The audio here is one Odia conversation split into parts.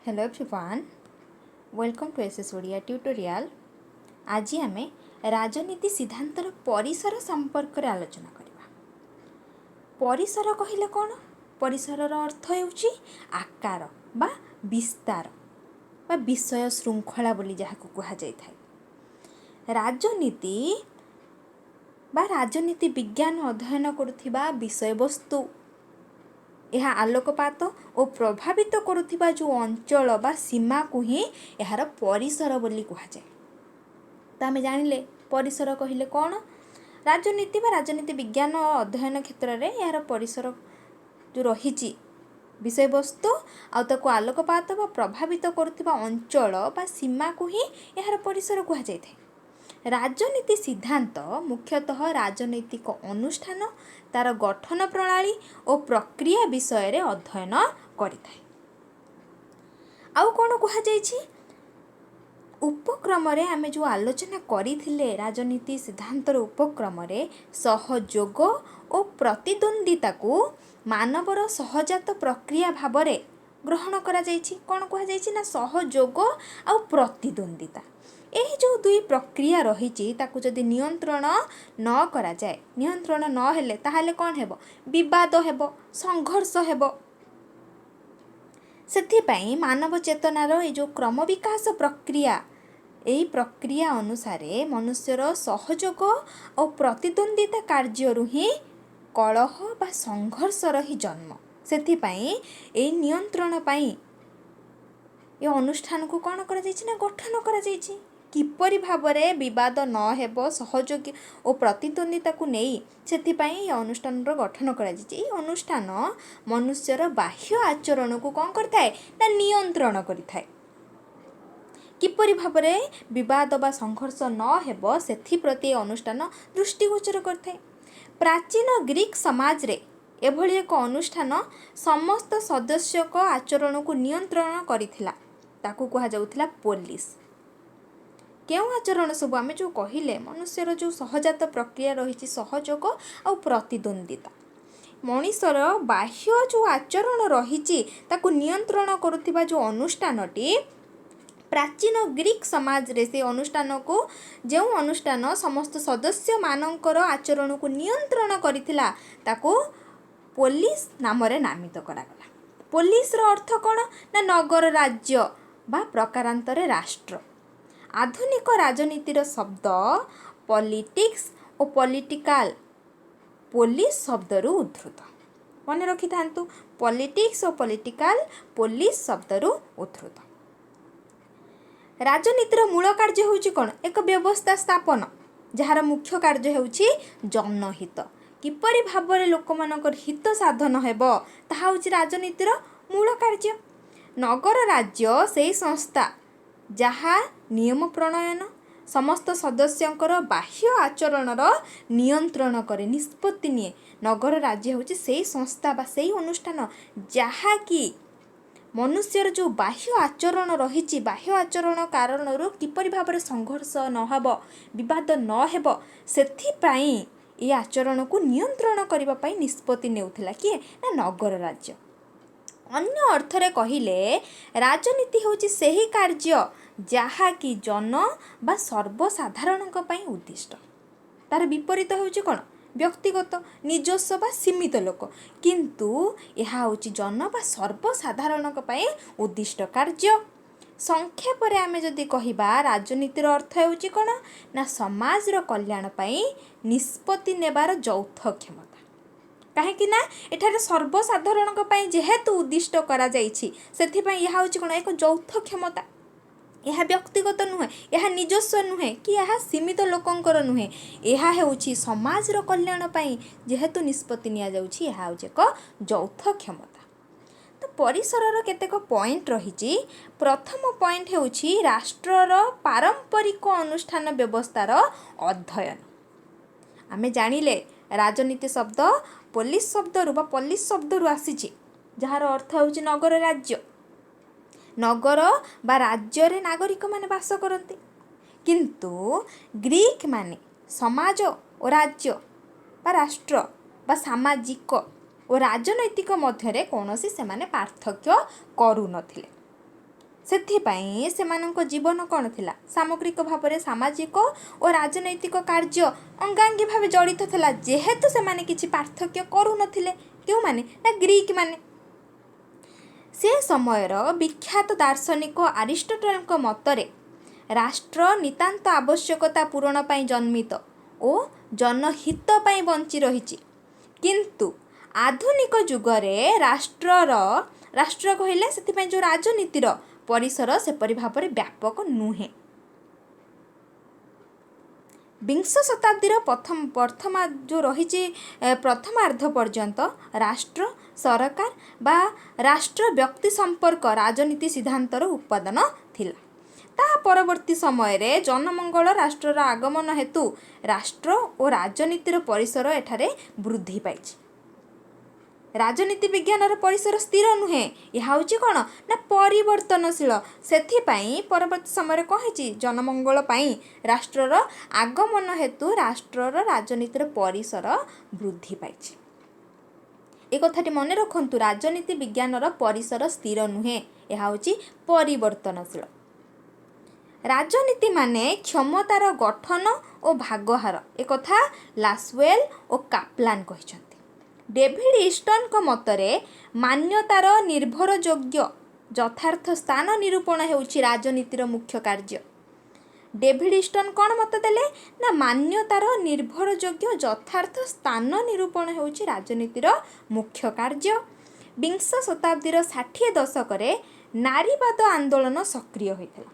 Hello everyone, welcome to SS Odia tutorial. आज आम राजनीति सिद्धांतर परिसर संपर्क रे आलोचना करबा। परिसर कहिले कौन? परिसर अर्थ होउची आकार बा विस्तार बा विषय श्रृंखला बोली जहाको कहा जाय थाए। राजनीति बा राजनीति विज्ञान अध्ययन करुथिबा विषय वस्तु, यह आलोकपात और प्रभावित करुथिबा जो अंचल बा सीमा को ही यार परिसर बोली कहा जाए। तो आम जानिले परिसर कहिले कौन? राजनीति बा राजनीति विज्ञान अध्ययन क्षेत्र में यार परिसर जो रही विषय वस्तु आको आलोकपात बा प्रभावित करुथिबा अंचल बा सीमा को ही यार परिसर कहा जाए। राजनीति सिद्धांत मुख्यतः राजनैतिक अनुष्ठान, तार गठन प्रणाली और प्रक्रिया विषय रे अध्ययन करिथाए। आउ कोन कहा जायछि? उपक्रम रे आमे जो आलोचना करिथिले राजनीति सिद्धांतर उपक्रम रे सहयोग और प्रतिद्वंदिता को मानवर सहजात प्रक्रिया भाव रे ग्रहण करा जायछि। कोन कहा जायछि ना सहयोग आ प्रतिद्वंदिता, यही जो दुई प्रक्रिया रही जदि नियंत्रण न करा जाए, नियंत्रण न हेले ताहाले कौन हेबो? विवाद हेबो, संघर्ष हेबो। सेथिपाई मानव चेतनार ये जो क्रम विकास प्रक्रिया, यही प्रक्रिया अनुसार मनुष्यर सहयोग और प्रतिद्वंदिता कार्य ही कलह बा संघर्षर ही जन्म। सेथिपाई ए नियंत्रण पाई ये अनुष्ठान को कौन करा जायछि ना गठन करा जायछि। किपरि भावरे विवाद न हेबो, सहयोगी और प्रतिद्वंदिता को नहीं सेथिपाई अनुष्ठान गठन करा जायछि। ए अनुष्ठान मनुष्यर बाह्य आचरण को कौन करथाए ना नियंत्रण करिथाए। किपरि भावरे विवाद बा संघर्ष न हेबो सेथि प्रति अनुष्ठान दृष्टिगोचर करथाए। प्राचीन ग्रीक समाज रे एभली एक अनुष्ठान समस्त सदस्य को आचरण को नियंत्रण करिथिला, ताकू कहा जाउथिला पोलिस। क्यों आचरण सब आम जो कहले मनुष्यर जो सहजात प्रक्रिया रही सहयोग और प्रतिद्वंदिता, मनुष्यर बाह्य जो आचरण रही ताकू नियंत्रण करुथिबा जो अनुष्ठानटी प्राचीन ग्रीक समाज रे से अनुष्ठान को जो अनुष्ठान समस्त सदस्य मानकर आचरण को नियंत्रण करिथिला ताकू पुलिस नाम रे नामित करागला। पुलिस रो अर्थ कौन ना नगर राज्य बा प्रकारांतरे राष्ट्र। आधुनिक राजनीतिर शब्द पॉलिटिक्स और पॉलिटिकल पुलिस शब्दरू उद्धृत। मन रखि थांतु, पॉलिटिक्स और पॉलिटिकल पुलिस शब्दरू उद्धृत। राजनीतिर मूल कार्य होउची कोन? एक व्यवस्था स्थापन, जहार मुख्य कार्य होउची जनहित। किपरि भाबरे लोकमानकर हित साधन हेबो ताहा होउची राजनीतिर मूल कार्य। नगर राज्य से संस्था जहा नियम प्रणयन, समस्त सदस्यंकर बाह्य आचरणर नियंत्रण करे, निष्पत्ति निये। नगर राज्य होची से संस्था बा से अनुष्ठान जहा कि मनुष्यर जो बाह्य आचरण रही, बाह्य आचरण कारणरू किपरि भाबरे संघर्ष न हेबो, विवाद न हेबो सेथिपाई ए आचरण को नियंत्रण करबा पाई निष्पत्ति नेउथिला किए ना नगर राज्य। अन्य अर्थरे कहिले राजनीति होची सही कार्य जहा कि जन बा सर्वसाधारण पई उद्दिष्ट। तार विपरीत होची कोन? व्यक्तिगत निजस्व बा सीमित लोक, किंतु यह होची जन बा सर्वसाधारण पई उद्दिष्ट कार्य। संक्षेप रे आमे जदि कहिबा राजनीतिर अर्थ होची कोन ना समाजर कल्याण पई निष्पत्ति नेबार यौथ क्षमता। कहीं ना एठारे सर्वसाधारण जेहेतु उद्दिष्ट करा जाइछि सेथिपाई यह होची कोन एक यौथ क्षमता। यह व्यक्तिगत नुहे, यह निजस्व नुहे कि यह सीमित लोकंकर नुहे, यह होची समाजर कल्याण पई जेहेतु निष्पत्ति निया जाउछि यह होची एक यौथ क्षमता। तो परिसरर केतेक पॉइंट रही। प्रथम पॉइंट होची राष्ट्रर पारंपरिक अनुष्ठान व्यवस्थार अध्ययन। आमे जानिले राजनीति शब्द पुलिस शब्दरू बा पुलिस शब्दरू आसीछि, जहार अर्थ होची नगर राज्य। नगर बा राज्य रे नागरिक माने वास करते, किंतु ग्रीक माने समाज और राज्य बा राष्ट्र बा सामाजिक और राजनैतिक मध्यरे कौनसी से माने पार्थक्य करू नथिले। ସେଥିପାଇଁ ସେମାନଙ୍କ ଜୀବନ କ'ଣ ଥିଲା? ସାମଗ୍ରିକ ଭାବରେ ସାମାଜିକ ଓ ରାଜନୈତିକ କାର୍ଯ୍ୟ ଅଙ୍ଗାଙ୍ଗୀ ଭାବେ ଜଡ଼ିତ ଥିଲା। ଯେହେତୁ ସେମାନେ କିଛି ପାର୍ଥକ୍ୟ କରୁନଥିଲେ। କେଉଁମାନେ? ନା ଗ୍ରୀକ୍ ମାନେ। ସେ ସମୟର ବିଖ୍ୟାତ ଦାର୍ଶନିକ ଆରିଷ୍ଟଟଲଙ୍କ ମତରେ ରାଷ୍ଟ୍ର ନିତାନ୍ତ ଆବଶ୍ୟକତା ପୂରଣ ପାଇଁ ଜନ୍ମିତ ଓ ଜନହିତ ପାଇଁ ବଞ୍ଚି ରହିଛି। କିନ୍ତୁ ଆଧୁନିକ ଯୁଗରେ ରାଷ୍ଟ୍ର କହିଲେ ସେଥିପାଇଁ ଯେଉଁ ରାଜନୀତିର ପରିସର ସେପରି ଭାବରେ ବ୍ୟାପକ ନୁହେଁ। ବିଂଶ ଶତାବ୍ଦୀର ପ୍ରଥମାର୍ଦ୍ଧ ପର୍ଯ୍ୟନ୍ତ ରାଷ୍ଟ୍ର ସରକାର ବା ରାଷ୍ଟ୍ର ବ୍ୟକ୍ତି ସମ୍ପର୍କ ରାଜନୀତି ସିଦ୍ଧାନ୍ତର ଉପାଦାନ ଥିଲା। ତାହା ପରବର୍ତ୍ତୀ ସମୟରେ ଜନମଙ୍ଗଳ ରାଷ୍ଟ୍ରର ଆଗମନ ହେତୁ ରାଷ୍ଟ୍ର ଓ ରାଜନୀତିର ପରିସର ଏଠାରେ ବୃଦ୍ଧି ପାଇଛି। ରାଜନୀତି ବିଜ୍ଞାନର ପରିସର ସ୍ଥିର ନୁହେଁ, ଏହା ହେଉଛି କ'ଣ? ନା ପରିବର୍ତ୍ତନଶୀଳ। ସେଥିପାଇଁ ପରବର୍ତ୍ତୀ ସମୟରେ କ'ଣ ହେଇଛି? ଜନମଙ୍ଗଳ ପାଇଁ ରାଷ୍ଟ୍ରର ଆଗମନ ହେତୁ ରାଷ୍ଟ୍ରର ରାଜନୀତିର ପରିସର ବୃଦ୍ଧି ପାଇଛି। ଏ କଥାଟି ମନେ ରଖନ୍ତୁ, ରାଜନୀତି ବିଜ୍ଞାନର ପରିସର ସ୍ଥିର ନୁହେଁ, ଏହା ହେଉଛି ପରିବର୍ତ୍ତନଶୀଳ। ରାଜନୀତି ମାନେ କ୍ଷମତାର ଗଠନ ଓ ଭାଗହାର, ଏକଥା ଲାସୱେଲ୍ ଓ କାପ୍ଲାନ୍ କହିଛନ୍ତି। ଡେଭିଡ୍ ଇଷ୍ଟନଙ୍କ ମତରେ ମାନ୍ୟତାର ନିର୍ଭରଯୋଗ୍ୟ ଯଥାର୍ଥ ସ୍ଥାନ ନିରୂପଣ ହେଉଛି ରାଜନୀତିର ମୁଖ୍ୟ କାର୍ଯ୍ୟ। ଡେଭିଡ୍ ଇଷ୍ଟନ କ'ଣ ମତ ଦେଲେ? ନା ମାନ୍ୟତାର ନିର୍ଭରଯୋଗ୍ୟ ଯଥାର୍ଥ ସ୍ଥାନ ନିରୂପଣ ହେଉଛି ରାଜନୀତିର ମୁଖ୍ୟ କାର୍ଯ୍ୟ। ବିଂଶ ଶତାବ୍ଦୀର 60 ଦଶକରେ ନାରୀବାଦ ଆନ୍ଦୋଳନ ସକ୍ରିୟ ହୋଇଥିଲା।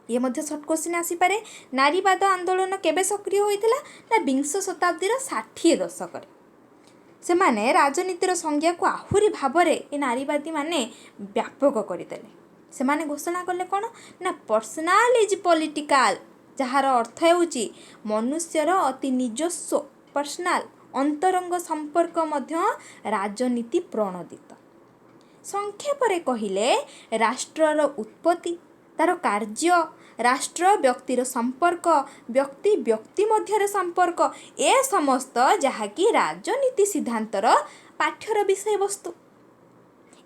ଇଏ ମଧ୍ୟ ସର୍ଟ କୋଶ୍ଚିନ୍ ଆସିପାରେ। ନାରୀବାଦ ଆନ୍ଦୋଳନ କେବେ ସକ୍ରିୟ ହୋଇଥିଲା? ନା ବିଂଶ ଶତାବ୍ଦୀର 60 ଦଶକରେ। ସେମାନେ ରାଜନୀତିର ସଂଜ୍ଞାକୁ ଆହୁରି ଭାବରେ ଏ ନାରୀବାଦୀମାନେ ବ୍ୟାପକ କରିଦେଲେ। ସେମାନେ ଘୋଷଣା କଲେ କ'ଣ? ନା ପର୍ସନାଲ ଇଜ୍ ପଲିଟିକାଲ, ଯାହାର ଅର୍ଥ ହେଉଛି ମନୁଷ୍ୟର ଅତି ନିଜସ୍ୱ ପର୍ସନାଲ ଅନ୍ତରଙ୍ଗ ସମ୍ପର୍କ ମଧ୍ୟ ରାଜନୀତି ପ୍ରଣୋଦିତ। ସଂକ୍ଷେପରେ କହିଲେ ରାଷ୍ଟ୍ରର ଉତ୍ପତ୍ତି, ତା'ର କାର୍ଯ୍ୟ, ରାଷ୍ଟ୍ର ବ୍ୟକ୍ତିର ସମ୍ପର୍କ, ବ୍ୟକ୍ତି ବ୍ୟକ୍ତି ମଧ୍ୟରେ ସମ୍ପର୍କ, ଏ ସମସ୍ତ ଯାହାକି ରାଜନୀତି ସିଦ୍ଧାନ୍ତର ପାଠ୍ୟର ବିଷୟବସ୍ତୁ।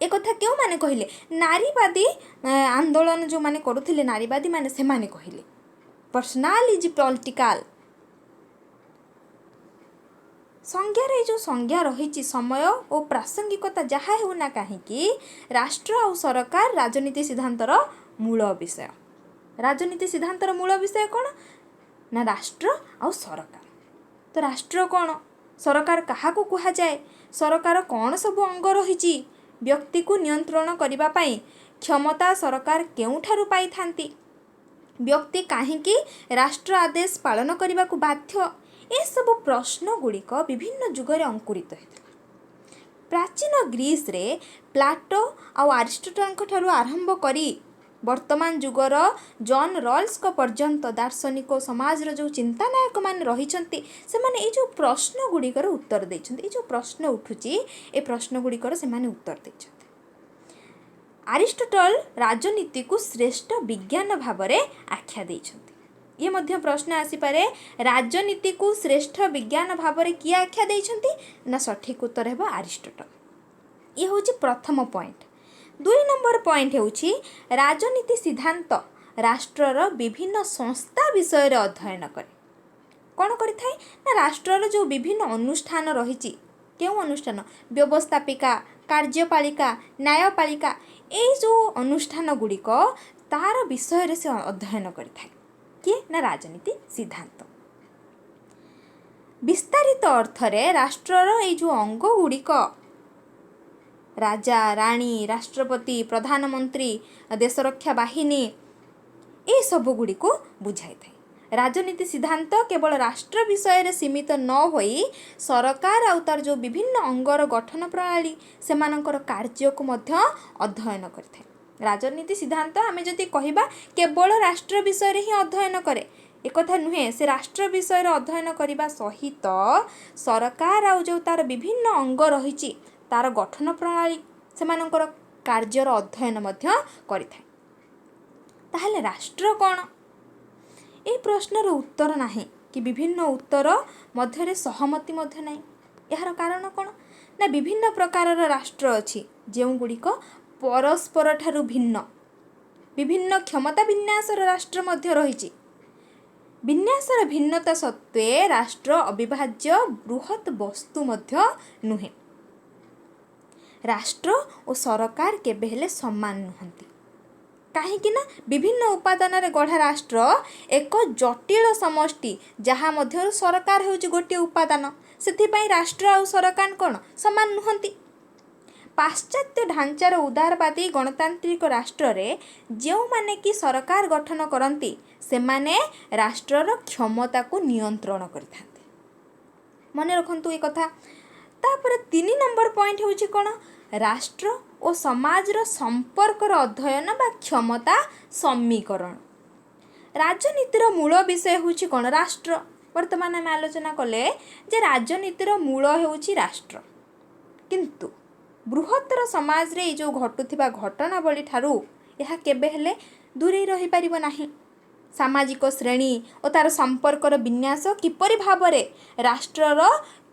ଏକଥା କେଉଁମାନେ କହିଲେ? ନାରୀବାଦୀ ଆନ୍ଦୋଳନ ଯେଉଁମାନେ କରୁଥିଲେ, ନାରୀବାଦୀମାନେ, ସେମାନେ କହିଲେ ପର୍ସନାଲ ଇଜ୍ ପଲିଟିକାଲ। ସଂଜ୍ଞାର ଏଇ ଯେଉଁ ସଂଜ୍ଞା ରହିଛି, ସମୟ ଓ ପ୍ରାସଙ୍ଗିକତା ଯାହା ହେଉନା କାହିଁକି, ରାଷ୍ଟ୍ର ଆଉ ସରକାର ରାଜନୀତି ସିଦ୍ଧାନ୍ତର ମୂଳ ବିଷୟ। ରାଜନୀତି ସିଦ୍ଧାନ୍ତର ମୂଳ ବିଷୟ କ'ଣ? ନା ରାଷ୍ଟ୍ର ଆଉ ସରକାର। ତ ରାଷ୍ଟ୍ର କ'ଣ? ସରକାର କାହାକୁ କୁହାଯାଏ? ସରକାର କ'ଣ ସବୁ ଅଙ୍ଗ ରହିଛି? ବ୍ୟକ୍ତିକୁ ନିୟନ୍ତ୍ରଣ କରିବା ପାଇଁ କ୍ଷମତା ସରକାର କେଉଁଠାରୁ ପାଇଥାନ୍ତି? ବ୍ୟକ୍ତି କାହିଁକି ରାଷ୍ଟ୍ର ଆଦେଶ ପାଳନ କରିବାକୁ ବାଧ୍ୟ? ଏସବୁ ପ୍ରଶ୍ନ ଗୁଡ଼ିକ ବିଭିନ୍ନ ଯୁଗରେ ଅଙ୍କୁରିତ ହୋଇଥିଲା। ପ୍ରାଚୀନ ଗ୍ରୀସରେ ପ୍ଲାଟୋ ଆଉ ଆରିଷ୍ଟଟଲଙ୍କ ଠାରୁ ଆରମ୍ଭ କରି ବର୍ତ୍ତମାନ ଯୁଗର ଜନ୍ ରଲ୍ସଙ୍କ ପର୍ଯ୍ୟନ୍ତ ଦାର୍ଶନିକ ଓ ସମାଜର ଯେଉଁ ଚିନ୍ତାନାୟକମାନେ ରହିଛନ୍ତି, ସେମାନେ ଏଇ ଯେଉଁ ପ୍ରଶ୍ନ ଗୁଡ଼ିକର ଉତ୍ତର ଦେଇଛନ୍ତି। ଏଇ ଯେଉଁ ପ୍ରଶ୍ନ ଉଠୁଛି, ଏ ପ୍ରଶ୍ନ ଗୁଡ଼ିକର ସେମାନେ ଉତ୍ତର ଦେଇଛନ୍ତି। ଆରିଷ୍ଟଟଲ ରାଜନୀତିକୁ ଶ୍ରେଷ୍ଠ ବିଜ୍ଞାନ ଭାବରେ ଆଖ୍ୟା ଦେଇଛନ୍ତି। ଇଏ ମଧ୍ୟ ପ୍ରଶ୍ନ ଆସିପାରେ, ରାଜନୀତିକୁ ଶ୍ରେଷ୍ଠ ବିଜ୍ଞାନ ଭାବରେ କିଏ ଆଖ୍ୟା ଦେଇଛନ୍ତି? ନା ସଠିକ୍ ଉତ୍ତର ହେବ ଆରିଷ୍ଟଟଲ। ଇଏ ହେଉଛି ପ୍ରଥମ ପଏଣ୍ଟ। 2 ନମ୍ବର ପଏଣ୍ଟ ହେଉଛି ରାଜନୀତି ସିଦ୍ଧାନ୍ତ ରାଷ୍ଟ୍ରର ବିଭିନ୍ନ ସଂସ୍ଥା ବିଷୟରେ ଅଧ୍ୟୟନ କରେ। କ'ଣ କରିଥାଏ? ନା ରାଷ୍ଟ୍ରର ଯେଉଁ ବିଭିନ୍ନ ଅନୁଷ୍ଠାନ ରହିଛି, କେଉଁ ଅନୁଷ୍ଠାନ? ବ୍ୟବସ୍ଥାପିକା, କାର୍ଯ୍ୟପାଳିକା, ନ୍ୟାୟପାଳିକା, ଏଇ ଯେଉଁ ଅନୁଷ୍ଠାନ ଗୁଡ଼ିକ, ତାର ବିଷୟରେ ସେ ଅଧ୍ୟୟନ କରିଥାଏ। କିଏ? ନା ରାଜନୀତି ସିଦ୍ଧାନ୍ତ। ବିସ୍ତାରିତ ଅର୍ଥରେ ରାଷ୍ଟ୍ରର ଏଇ ଯେଉଁ ଅଙ୍ଗ ଗୁଡ଼ିକ, ରାଜା, ରାଣୀ, ରାଷ୍ଟ୍ରପତି, ପ୍ରଧାନମନ୍ତ୍ରୀ, ଦେଶରକ୍ଷା ବାହିନୀ, ଏସବୁ ଗୁଡ଼ିକୁ ବୁଝାଇଥାଏ। ରାଜନୀତି ସିଦ୍ଧାନ୍ତ କେବଳ ରାଷ୍ଟ୍ର ବିଷୟରେ ସୀମିତ ନ ହୋଇ ସରକାର ଆଉ ତାର ଯେଉଁ ବିଭିନ୍ନ ଅଙ୍ଗର ଗଠନ ପ୍ରଣାଳୀ, ସେମାନଙ୍କର କାର୍ଯ୍ୟକୁ ମଧ୍ୟ ଅଧ୍ୟୟନ କରିଥାଏ। ରାଜନୀତି ସିଦ୍ଧାନ୍ତ ଆମେ ଯଦି କହିବା କେବଳ ରାଷ୍ଟ୍ର ବିଷୟରେ ହିଁ ଅଧ୍ୟୟନ କରେ, ଏକଥା ନୁହେଁ। ସେ ରାଷ୍ଟ୍ର ବିଷୟରେ ଅଧ୍ୟୟନ କରିବା ସହିତ ସରକାର ଆଉ ଯେଉଁ ତାର ବିଭିନ୍ନ ଅଙ୍ଗ ରହିଛି, ତାର ଗଠନ ପ୍ରଣାଳୀ, ସେମାନଙ୍କର କାର୍ଯ୍ୟର ଅଧ୍ୟୟନ ମଧ୍ୟ କରିଥାଏ। ତାହେଲେ ରାଷ୍ଟ୍ର କ'ଣ? ଏହି ପ୍ରଶ୍ନର ଉତ୍ତର ନାହିଁ କି ବିଭିନ୍ନ ଉତ୍ତର ମଧ୍ୟରେ ସହମତି ମଧ୍ୟ ନାହିଁ। ଏହାର କାରଣ କ'ଣ? ନା ବିଭିନ୍ନ ପ୍ରକାରର ରାଷ୍ଟ୍ର ଅଛି, ଯେଉଁଗୁଡ଼ିକ ପରସ୍ପରଠାରୁ ଭିନ୍ନ। ବିଭିନ୍ନ କ୍ଷମତା ବିନ୍ୟାସର ରାଷ୍ଟ୍ର ମଧ୍ୟ ରହିଛି। ବିନ୍ୟାସର ଭିନ୍ନତା ସତ୍ତ୍ୱେ ରାଷ୍ଟ୍ର ଅବିଭାଜ୍ୟ ବୃହତ୍ ବସ୍ତୁ ମଧ୍ୟ ନୁହେଁ। ରାଷ୍ଟ୍ର ଓ ସରକାର କେବେ ହେଲେ ସମାନ ନୁହନ୍ତି। କାହିଁକି ନା ବିଭିନ୍ନ ଉପାଦାନରେ ଗଢ଼ା ରାଷ୍ଟ୍ର ଏକ ଜଟିଳ ସମଷ୍ଟି, ଯାହା ମଧ୍ୟରୁ ସରକାର ହେଉଛି ଗୋଟିଏ ଉପାଦାନ। ସେଥିପାଇଁ ରାଷ୍ଟ୍ର ଆଉ ସରକାର କ'ଣ ସମାନ ନୁହନ୍ତି। ପାଶ୍ଚାତ୍ୟ ଢାଞ୍ଚାର ଉଦାରବାଦୀ ଗଣତାନ୍ତ୍ରିକ ରାଷ୍ଟ୍ରରେ ଯେଉଁମାନେ କି ସରକାର ଗଠନ କରନ୍ତି ସେମାନେ ରାଷ୍ଟ୍ରର କ୍ଷମତାକୁ ନିୟନ୍ତ୍ରଣ କରିଥାନ୍ତି। ମନେ ରଖନ୍ତୁ ଏ କଥା। ତାପରେ 3 ନମ୍ବର ପଏଣ୍ଟ ହେଉଛି କ'ଣ? ରାଷ୍ଟ୍ର ଓ ସମାଜର ସମ୍ପର୍କର ଅଧ୍ୟୟନ ବା କ୍ଷମତା ସମୀକରଣ। ରାଜନୀତିର ମୂଳ ବିଷୟ ହେଉଛି କ'ଣ? ରାଷ୍ଟ୍ର। ବର୍ତ୍ତମାନ ଆମେ ଆଲୋଚନା କଲେ ଯେ ରାଜନୀତିର ମୂଳ ହେଉଛି ରାଷ୍ଟ୍ର। କିନ୍ତୁ ବୃହତ୍ତର ସମାଜରେ ଏଇ ଯେଉଁ ଘଟୁଥିବା ଘଟଣାବଳୀ ଠାରୁ ଏହା କେବେ ହେଲେ ଦୂରେଇ ରହିପାରିବ ନାହିଁ। ସାମାଜିକ ଶ୍ରେଣୀ ଓ ତା'ର ସମ୍ପର୍କର ବିନ୍ୟାସ କିପରି ଭାବରେ ରାଷ୍ଟ୍ରର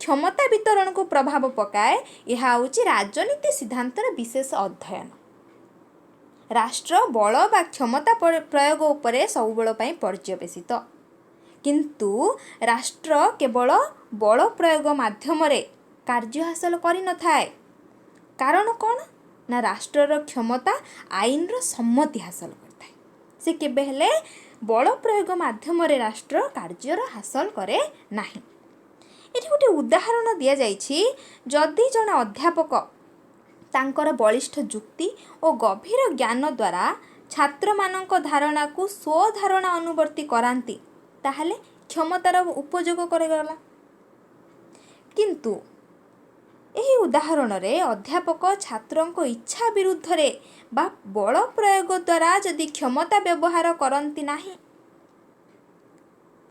କ୍ଷମତା ବିତରଣକୁ ପ୍ରଭାବ ପକାଏ, ଏହା ହେଉଛି ରାଜନୀତି ସିଦ୍ଧାନ୍ତର ବିଶେଷ ଅଧ୍ୟୟନ। ରାଷ୍ଟ୍ର ବଳ ବା କ୍ଷମତା ପ୍ରୟୋଗ ଉପରେ ସବୁବେଳ ପାଇଁ ପର୍ଯ୍ୟବେସିତ। କିନ୍ତୁ ରାଷ୍ଟ୍ର କେବଳ ବଳ ପ୍ରୟୋଗ ମାଧ୍ୟମରେ କାର୍ଯ୍ୟ ହାସଲ କରିନଥାଏ। କାରଣ କ'ଣ? ନା ରାଷ୍ଟ୍ରର କ୍ଷମତା ଆଇନର ସମ୍ମତି ହାସଲ କରିଥାଏ। ସେ କେବେ ହେଲେ ବଳ ପ୍ରୟୋଗ ମାଧ୍ୟମରେ ରାଷ୍ଟ୍ର କାର୍ଯ୍ୟର ହାସଲ କରେ ନାହିଁ। ଏଠି ଗୋଟେ ଉଦାହରଣ ଦିଆଯାଇଛି। ଯଦି ଜଣେ ଅଧ୍ୟାପକ ତାଙ୍କର ବଳିଷ୍ଠ ଯୁକ୍ତି ଓ ଗଭୀର ଜ୍ଞାନ ଦ୍ୱାରା ଛାତ୍ରମାନଙ୍କ ଧାରଣାକୁ ସ୍ୱଧାରଣା ଅନୁବର୍ତ୍ତୀ କରାନ୍ତି, ତାହେଲେ କ୍ଷମତାର ଉପଯୋଗ କରାଗଲା। କିନ୍ତୁ ଏହି ଉଦାହରଣରେ ଅଧ୍ୟାପକ ଛାତ୍ରଙ୍କ ଇଚ୍ଛା ବିରୁଦ୍ଧରେ ବା ବଳ ପ୍ରୟୋଗ ଦ୍ୱାରା ଯଦି କ୍ଷମତା ବ୍ୟବହାର କରନ୍ତି ନାହିଁ,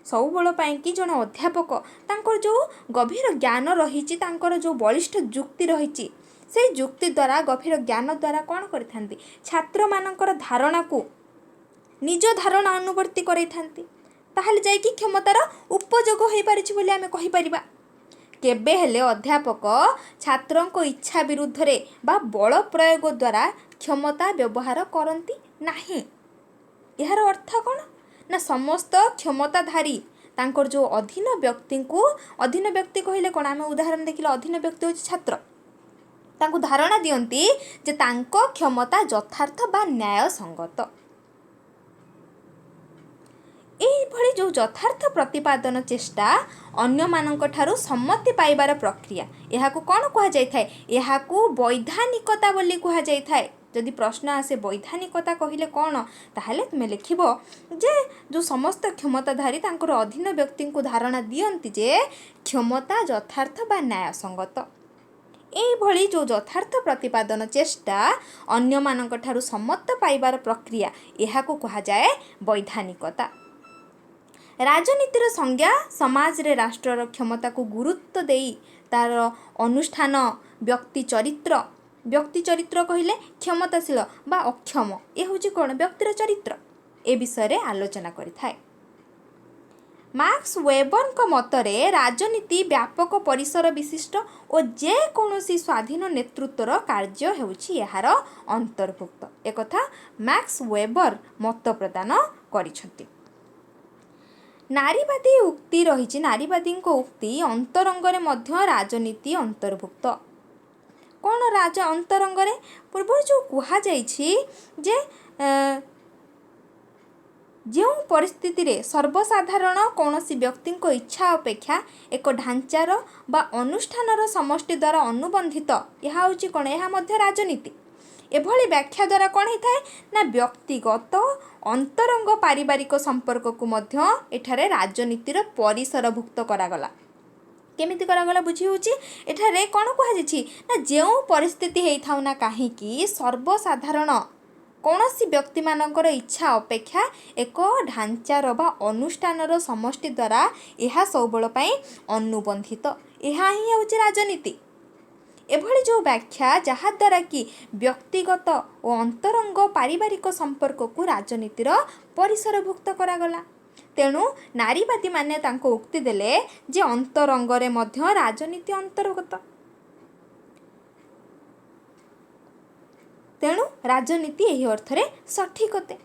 ସବୁବେଳ ପାଇଁକି ଜଣେ ଅଧ୍ୟାପକ ତାଙ୍କର ଯେଉଁ ଗଭୀର ଜ୍ଞାନ ରହିଛି, ତାଙ୍କର ଯେଉଁ ବଳିଷ୍ଠ ଯୁକ୍ତି ରହିଛି, ସେଇ ଯୁକ୍ତି ଦ୍ୱାରା ଗଭୀର ଜ୍ଞାନ ଦ୍ୱାରା କ'ଣ କରିଥାନ୍ତି? ଛାତ୍ରମାନଙ୍କର ଧାରଣାକୁ ନିଜ ଧାରଣା ଅନୁବର୍ତ୍ତୀ କରାଇଥାନ୍ତି। ତାହେଲେ ଯାଇକି କ୍ଷମତାର ଉପଯୋଗ ହୋଇପାରିଛି ବୋଲି ଆମେ କହିପାରିବା। କେବେ ହେଲେ ଅଧ୍ୟାପକ ଛାତ୍ରଙ୍କ ଇଚ୍ଛା ବିରୁଦ୍ଧରେ ବା ବଳ ପ୍ରୟୋଗ ଦ୍ୱାରା କ୍ଷମତା ବ୍ୟବହାର କରନ୍ତି ନାହିଁ। ଏହାର ଅର୍ଥ କ'ଣ? ନା ସମସ୍ତ କ୍ଷମତାଧାରୀ ତାଙ୍କର ଯେଉଁ ଅଧୀନ ବ୍ୟକ୍ତିଙ୍କୁ, ଅଧୀନ ବ୍ୟକ୍ତି କହିଲେ କ'ଣ? ଆମେ ଉଦାହରଣ ଦେଖିଲେ ଅଧୀନ ବ୍ୟକ୍ତି ହେଉଛି ଛାତ୍ର। ତାଙ୍କୁ ଧାରଣା ଦିଅନ୍ତି ଯେ ତାଙ୍କ କ୍ଷମତା ଯଥାର୍ଥ ବା ନ୍ୟାୟସଙ୍ଗତ। ଏଇଭଳି ଯେଉଁ ଯଥାର୍ଥ ପ୍ରତିପାଦନ ଚେଷ୍ଟା ଅନ୍ୟମାନଙ୍କ ଠାରୁ ସମ୍ମତି ପାଇବାର ପ୍ରକ୍ରିୟା, ଏହାକୁ କ'ଣ କୁହାଯାଇଥାଏ? ଏହାକୁ ବୈଧାନିକତା ବୋଲି କୁହାଯାଇଥାଏ। ଯଦି ପ୍ରଶ୍ନ ଆସେ ବୈଧାନିକତା କହିଲେ କ'ଣ, ତାହେଲେ ତୁମେ ଲେଖିବ ଯେ ଯେଉଁ ସମସ୍ତ କ୍ଷମତାଧାରୀ ତାଙ୍କର ଅଧୀନ ବ୍ୟକ୍ତିଙ୍କୁ ଧାରଣା ଦିଅନ୍ତି ଯେ କ୍ଷମତା ଯଥାର୍ଥ ବା ନ୍ୟାୟସଙ୍ଗତ। ଏଇଭଳି ଯେଉଁ ଯଥାର୍ଥ ପ୍ରତିପାଦନ ଚେଷ୍ଟା ଅନ୍ୟମାନଙ୍କ ଠାରୁ ସମ୍ମତ ପାଇବାର ପ୍ରକ୍ରିୟା, ଏହାକୁ କୁହାଯାଏ ବୈଧାନିକତା। ରାଜନୀତିର ସଂଜ୍ଞା ସମାଜରେ ରାଷ୍ଟ୍ରର କ୍ଷମତାକୁ ଗୁରୁତ୍ୱ ଦେଇ ତା'ର ଅନୁଷ୍ଠାନ, ବ୍ୟକ୍ତି ଚରିତ୍ର କହିଲେ କ୍ଷମତାଶୀଳ ବା ଅକ୍ଷମ, ଏ ହେଉଛି କ'ଣ? ବ୍ୟକ୍ତିର ଚରିତ୍ର। ଏ ବିଷୟରେ ଆଲୋଚନା କରିଥାଏ। ମାର୍କସ୍ ୱେବରଙ୍କ ମତରେ ରାଜନୀତି ବ୍ୟାପକ ପରିସର ବିଶିଷ୍ଟ ଓ ଯେକୌଣସି ସ୍ୱାଧୀନ ନେତୃତ୍ୱର କାର୍ଯ୍ୟ ହେଉଛି ଏହାର ଅନ୍ତର୍ଭୁକ୍ତ। ଏକଥା ମାର୍କସ୍ ୱେବର ମତ ପ୍ରଦାନ କରିଛନ୍ତି। ନାରୀବାଦୀ ଉକ୍ତି ରହିଛି। ନାରୀବାଦୀଙ୍କ ଉକ୍ତି ଅନ୍ତରଙ୍ଗରେ ମଧ୍ୟ ରାଜନୀତି ଅନ୍ତର୍ଭୁକ୍ତ। କ'ଣ ଅନ୍ତରଙ୍ଗରେ? ପୂର୍ବରୁ ଯେଉଁ କୁହାଯାଇଛି ଯେ ଯେଉଁ ପରିସ୍ଥିତିରେ ସର୍ବସାଧାରଣ କୌଣସି ବ୍ୟକ୍ତିଙ୍କ ଇଚ୍ଛା ଅପେକ୍ଷା ଏକ ଢାଞ୍ଚାର ବା ଅନୁଷ୍ଠାନର ସମଷ୍ଟି ଦ୍ୱାରା ଅନୁବନ୍ଧିତ, ଏହା ହେଉଛି କ'ଣ? ଏହା ମଧ୍ୟ ରାଜନୀତି। ଏଭଳି ବ୍ୟାଖ୍ୟା ଦ୍ୱାରା କ'ଣ ହେଇଥାଏ? ନା ବ୍ୟକ୍ତିଗତ ଅନ୍ତରଙ୍ଗ ପାରିବାରିକ ସମ୍ପର୍କକୁ ମଧ୍ୟ ଏଠାରେ ରାଜନୀତିର ପରିସରଭୁକ୍ତ କରାଗଲା। କେମିତି କରାଗଲା ବୁଝି ହେଉଛି? ଏଠାରେ କ'ଣ କୁହାଯାଇଛି? ନା ଯେଉଁ ପରିସ୍ଥିତି ହେଇଥାଉ ନା କାହିଁକି ସର୍ବସାଧାରଣ କୌଣସି ବ୍ୟକ୍ତିମାନଙ୍କର ଇଚ୍ଛା ଅପେକ୍ଷା ଏକ ଢାଞ୍ଚାର ବା ଅନୁଷ୍ଠାନର ସମଷ୍ଟି ଦ୍ୱାରା ଏହା ସବୁବେଳ ପାଇଁ ଅନୁବନ୍ଧିତ। ଏହା ହିଁ ହେଉଛି ରାଜନୀତି। ଏଭଳି ଯେଉଁ ବ୍ୟାଖ୍ୟା ଯାହାଦ୍ୱାରା କି ବ୍ୟକ୍ତିଗତ ଓ ଅନ୍ତରଙ୍ଗ ପାରିବାରିକ ସମ୍ପର୍କକୁ ରାଜନୀତିର ପରିସରଭୁକ୍ତ କରାଗଲା। ତେଣୁ ନାରୀବାଦୀମାନେ ତାଙ୍କ ଉକ୍ତି ଦେଲେ ଯେ ଅନ୍ତରଙ୍ଗରେ ମଧ୍ୟ ରାଜନୀତି ଅନ୍ତର୍ଗତ। तेणु राजनीति यही अर्थरे सठिक अटे।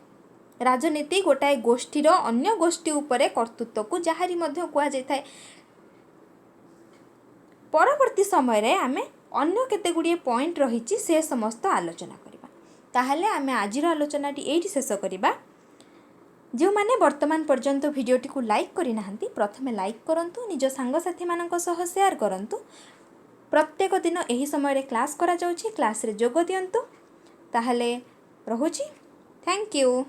राजनीति गोटाए गोष्ठीर अन्य गोष्ठी उपरे कर्तृत्व को जहारी मध्य कुआ जाय। परवर्ती समय रे आमे अन्य केते गुड़िए पॉइंट रही से समस्त आलोचना करबा। ताहले आमे आजिर आलोचनाटी एठी शेष करबा। जो माने वर्तमान पर्यंत भिडियोटी को लाइक करि नाहंती प्रथमे लाइक करंतु, निज सांग साथी मानक सह शेयर करंतु। प्रत्येक दिन एही समय रे क्लास करा जाउछि, क्लास रे जोग दियंतु। ताहले रहुछि, थैंक यू।